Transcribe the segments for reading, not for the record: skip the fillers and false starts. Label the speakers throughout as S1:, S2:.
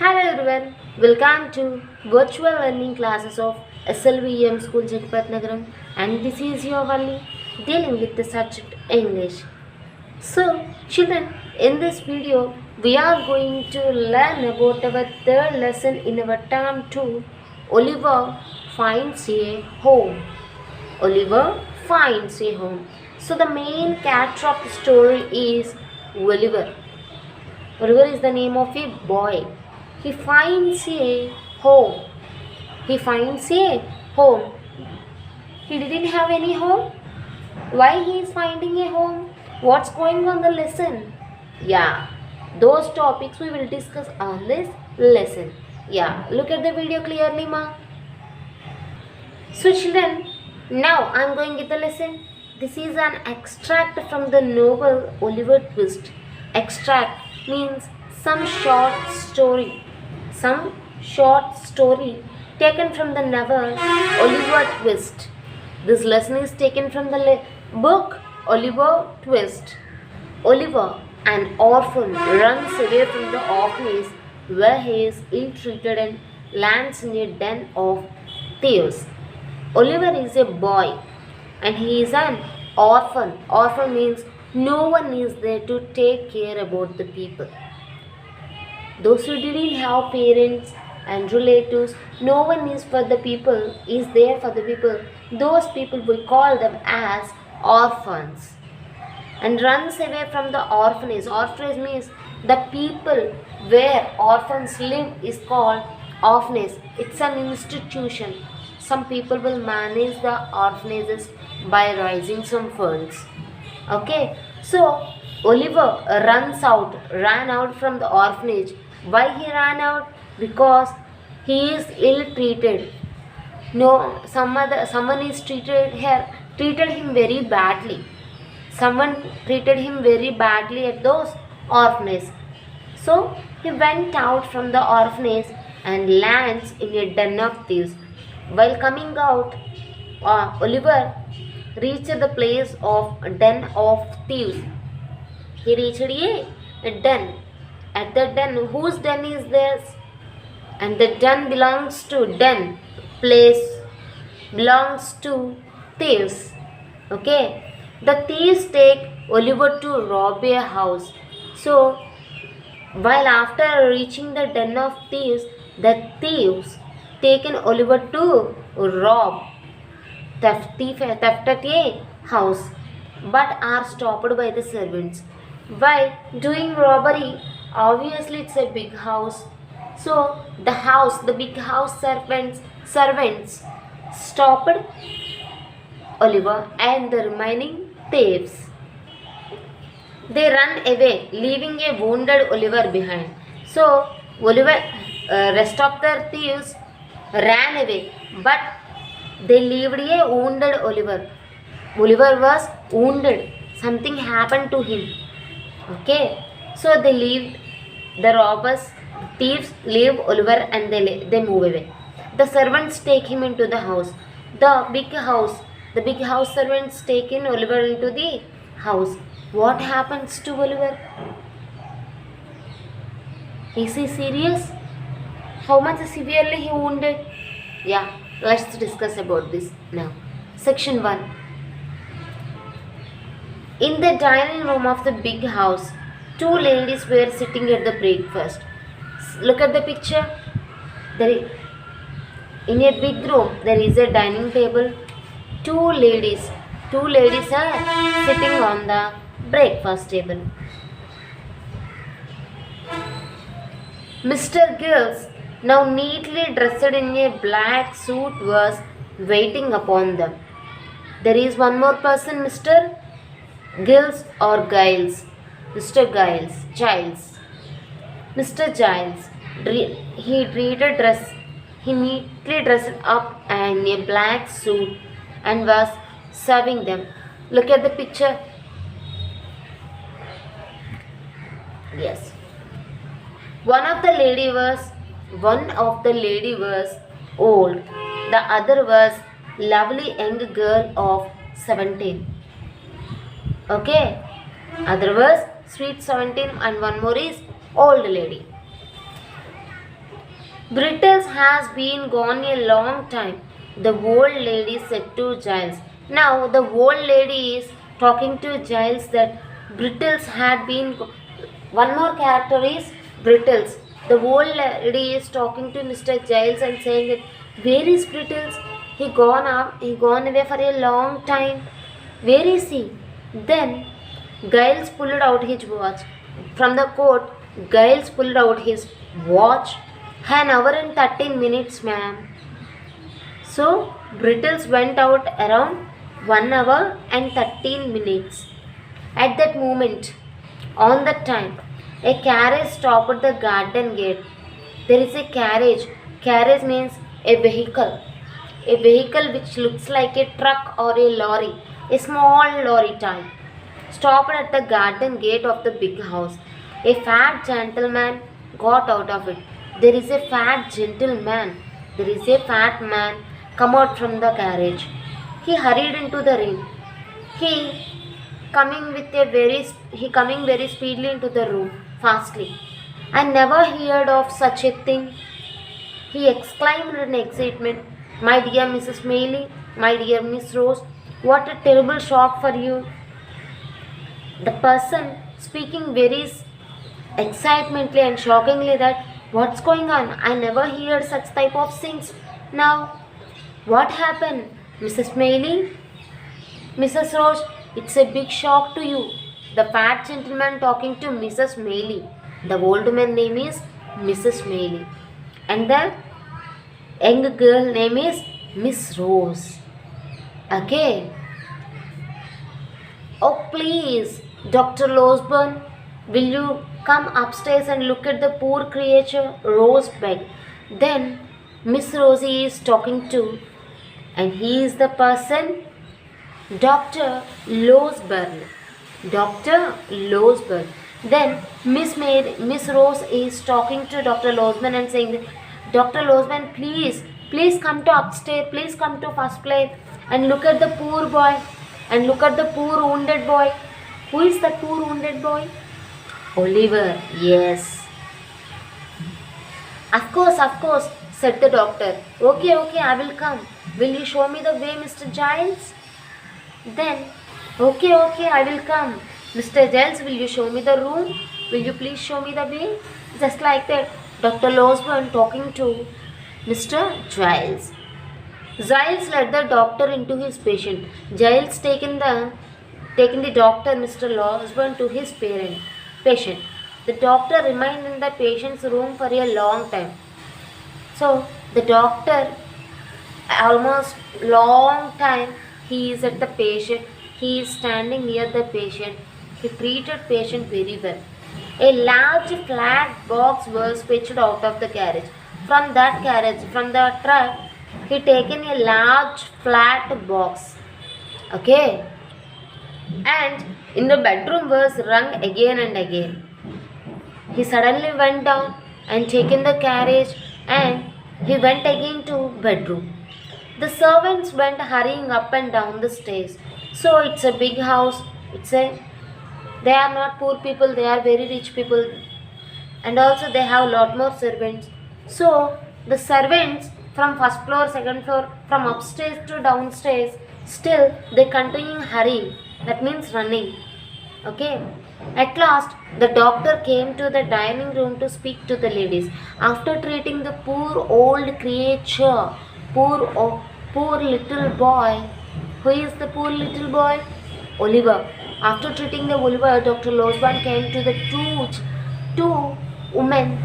S1: Hello everyone, welcome to virtual learning classes of SLVM School Nagaram, and this is your Valli dealing with the subject English. So children, in this video we are going to learn about our third lesson in our term 2, Oliver finds a home. Oliver finds a home. So the main character of the story is Oliver. Oliver is the name of a boy. He finds a home. He finds a home. He didn't have any home. Why he is finding a home? What's going on the lesson? Yeah, those topics we will discuss on this lesson. Yeah, look at the video clearly, ma. So children, now I am going with the lesson. This is an extract from the novel Oliver Twist. Extract means some short story. Some short story taken from the novel Oliver Twist. This lesson is taken from the book Oliver Twist. Oliver, an orphan, runs away from the orphanage where he is ill-treated and lands in a den of thieves. Oliver is a boy and he is an orphan. Orphan means no one is there to take care about the people. Those who didn't have parents and relatives, no one is for the people, is there for the people. Those people we call them as orphans. And runs away from the orphanage. Orphanage means the people where orphans live is called orphanage. It's an institution. Some people will manage the orphanages by raising some funds. Okay, so Oliver ran out from the orphanage. Why he ran out? Because he is ill-treated. No, someone is treated him very badly. Someone treated him very badly at those orphanages. So he went out from the orphanage and lands in a den of thieves. While coming out, Oliver reached the place of den of thieves. He reached a den. At the den, whose den is this? And the den belongs to place belongs to thieves. Okay. The thieves take Oliver to rob a house. So, while after reaching the den of thieves, the thieves taken Oliver to rob theft at a house, but are stopped by the servants. While doing robbery, obviously it's a big house. So the big house servants stopped Oliver and the remaining thieves. They run away, leaving a wounded Oliver behind. So rest of the thieves ran away, but they left a wounded Oliver. Oliver was wounded. Something happened to him. Okay, so thieves leave Oliver and they move away. The servants take him into the house. The big house servants take in Oliver into the house. What happens to Oliver? Is he serious? How much severely he wounded? Yeah, let's discuss about this now. Section 1. In the dining room of the big house, two ladies were sitting at the breakfast. Look at the picture. In a big room, there is a dining table. Two ladies are sitting on the breakfast table. Mr. Giles, now neatly dressed in a black suit, was waiting upon them. There is one more person, Mr. Giles or Giles. Mr. Giles. Mr. Giles. He neatly dressed up in a black suit and was serving them. Look at the picture. Yes. One of the lady was old. The other was lovely young girl of 17. Okay. Other was sweet 17 and one more is old lady. Brittles has been gone a long time, the old lady said to Giles. Now the old lady is talking to Giles that Brittles had been. One more character is Brittles. The old lady is talking to Mr. Giles and saying that where is Brittles? He gone up. He gone away for a long time. Where is he? Then Giles pulled out his watch. From the coat, Giles pulled out his watch. An hour and 13 minutes, ma'am. So, Brittles went out around 1 hour and 13 minutes. At that moment, on that time, a carriage stopped at the garden gate. There is a carriage. Carriage means a vehicle. A vehicle which looks like a truck or a lorry. A small lorry type. Stopped at the garden gate of the big house. A fat gentleman got out of it. There is a fat gentleman. There is a fat man come out from the carriage. He hurried into the room. He coming very speedily into the room fastly. I never heard of such a thing, he exclaimed in excitement. My dear Mrs. Maylie, my dear Miss Rose, what a terrible shock for you. The person speaking very excitedly and shockingly that what's going on? I never heard such type of things. Now, what happened, Mrs. Maylie? Mrs. Rose, it's a big shock to you. The fat gentleman talking to Mrs. Maylie. The old woman name is Mrs. Maylie. And the young girl name is Miss Rose. Okay. Oh, please, Dr. Losburn, will you come upstairs and look at the poor creature? Rose begged. Then Miss Rosie is talking to, and he is the person, Dr. Losburn. Dr. Losburn. Then Miss Rose is talking to Dr. Losburn and saying, Dr. Losburn, please come to upstairs, please come to first place and look at the poor boy and look at the poor wounded boy. Who is the poor wounded boy? Oliver, yes. Of course, said the doctor. Okay, I will come. Will you show me the way, Mr. Giles? Then, okay, I will come. Mr. Giles, will you show me the room? Will you please show me the way? Just like that, Dr. Losburn talking to Mr. Giles. Giles led the doctor into his patient. Giles taken the doctor, Mr. Losburn, to his patient. The doctor remained in the patient's room for a long time. So, the doctor, almost long time, he is at the patient. He is standing near the patient. He treated patient very well. A large flat box was fetched out of the carriage. From the truck, he taken a large flat box. Okay. And in the bedroom was rung again and again. He suddenly went down and taken the carriage and he went again to bedroom. The servants went hurrying up and down the stairs. So it's a big house. They are not poor people, they are very rich people. And also they have a lot more servants. So the servants from first floor, second floor, from upstairs to downstairs, still they continue hurrying. That means running. Okay. At last, the doctor came to the dining room to speak to the ladies. After treating the poor old creature, poor little boy. Who is the poor little boy? Oliver. After treating the Oliver, Dr. Losburn came to the two women,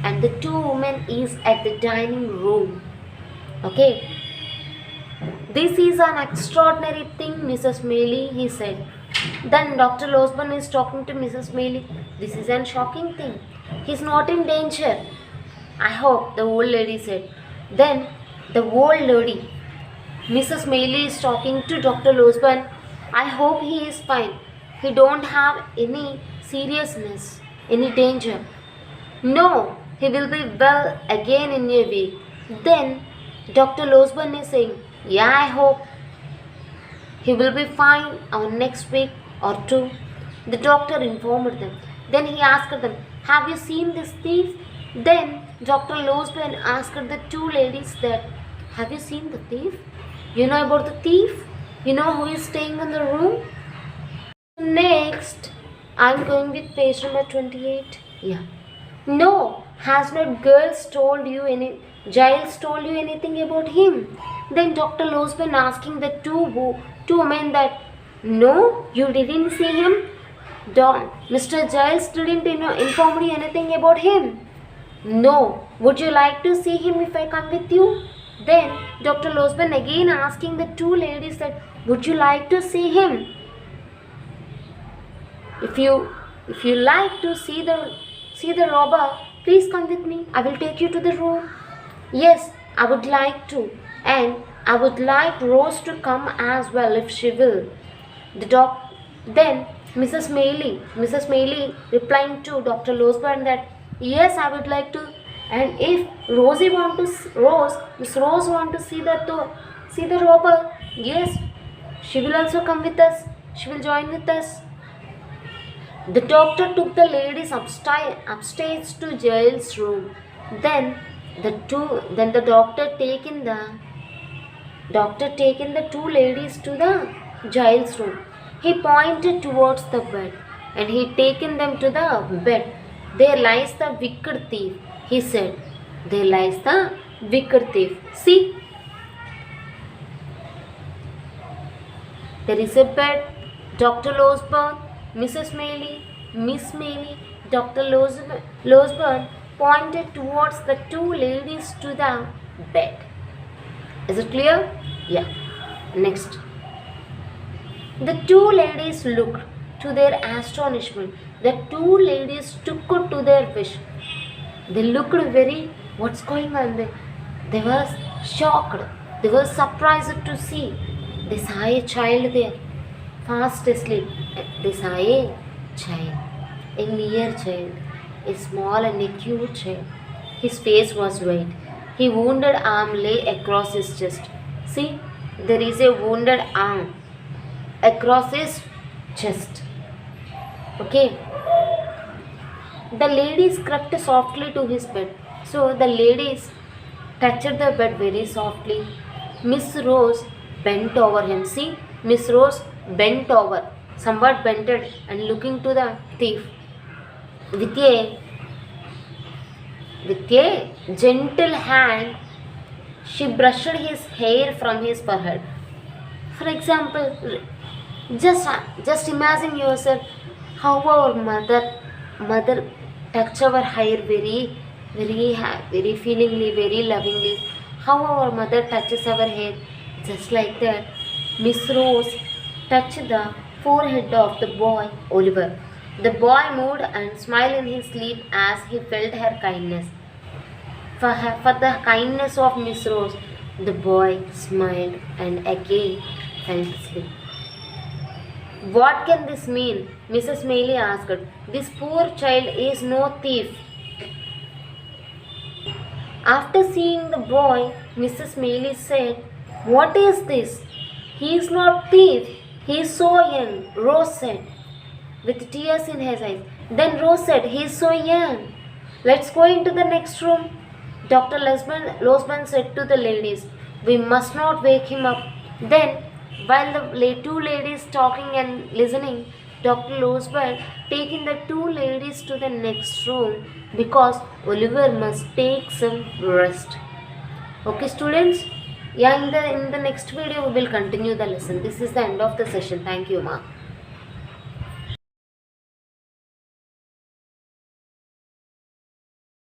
S1: and the two women is at the dining room. Okay. This is an extraordinary thing, Mrs. Maylie, he said. Then Dr. Losburn is talking to Mrs. Maylie. This is a shocking thing. He's not in danger. I hope, the old lady said. Then the old lady, Mrs. Maylie, is talking to Dr. Losburn. I hope he is fine. He don't have any seriousness, any danger. No, he will be well again in a week. Then Dr. Losburn is saying, yeah, I hope he will be fine on next week or two. The doctor informed them. Then he asked them, have you seen this thief? Then Dr. Losman asked the two ladies that, have you seen the thief? You know about the thief? You know who is staying in the room? Next, I'm going with page number 28. Yeah. No, has not Giles told you anything about him? Then Dr. Losman asking the two men that, no, you didn't see him? Mr. Giles didn't inform you anything about him? No. Would you like to see him if I come with you? Then Dr. Losman again asking the two ladies that, would you like to see him? If you like to see the robber, please come with me. I will take you to the room. Yes, I would like to. And I would like Rose to come as well if she will. Then Mrs. Maylie replying to Dr. Losburn that, yes, I would like to. And if Miss Rose want to see the robber, yes, she will also come with us. She will join with us. The doctor took the ladies upstairs to Giles' room. Then the doctor taken the two ladies to the Giles' room. He pointed towards the bed and he taken them to the bed. There lies the wicked thief, he said. There lies the wicked thief. See, there is a bed. Dr. Losburn, Mrs. Maylie, Miss Maylie, Dr. Losburn pointed towards the two ladies to the bed. Is it clear? Yeah. Next. The two ladies looked. To their astonishment, the two ladies took to their wish. They looked very, what's going on there? They were shocked. They were surprised to see. They saw a child there, fast asleep. They saw a child, a mere child, a small and a cute child. His face was white. His wounded arm lay across his chest. See, there is a wounded arm across his chest. Okay. The ladies crept softly to his bed. So the ladies touched the bed very softly. Miss Rose bent over him. See, Miss Rose bent over, somewhat bented, and looking to the thief. With a gentle hand, she brushed his hair from his forehead. For example, just imagine yourself how our mother touch our hair very feelingly, very lovingly. How our mother touches our hair, just like that. Miss Rose touched the forehead of the boy Oliver. The boy moved and smiled in his sleep as he felt her kindness. For the kindness of Miss Rose, the boy smiled and again fell asleep. What can this mean? Mrs. Maylie asked. This poor child is no thief. After seeing the boy, Mrs. Maylie said, what is this? He is not thief. He is so young, Rose said, with tears in his eyes. Then Rose said, he is so young. Let's go into the next room. Dr. Losman said to the ladies, we must not wake him up. Then, while the two ladies talking and listening, Dr. Losman taking the two ladies to the next room because Oliver must take some rest. Okay, students? Yeah, in the next video we will continue the lesson. This is the end of the session. Thank you, Ma.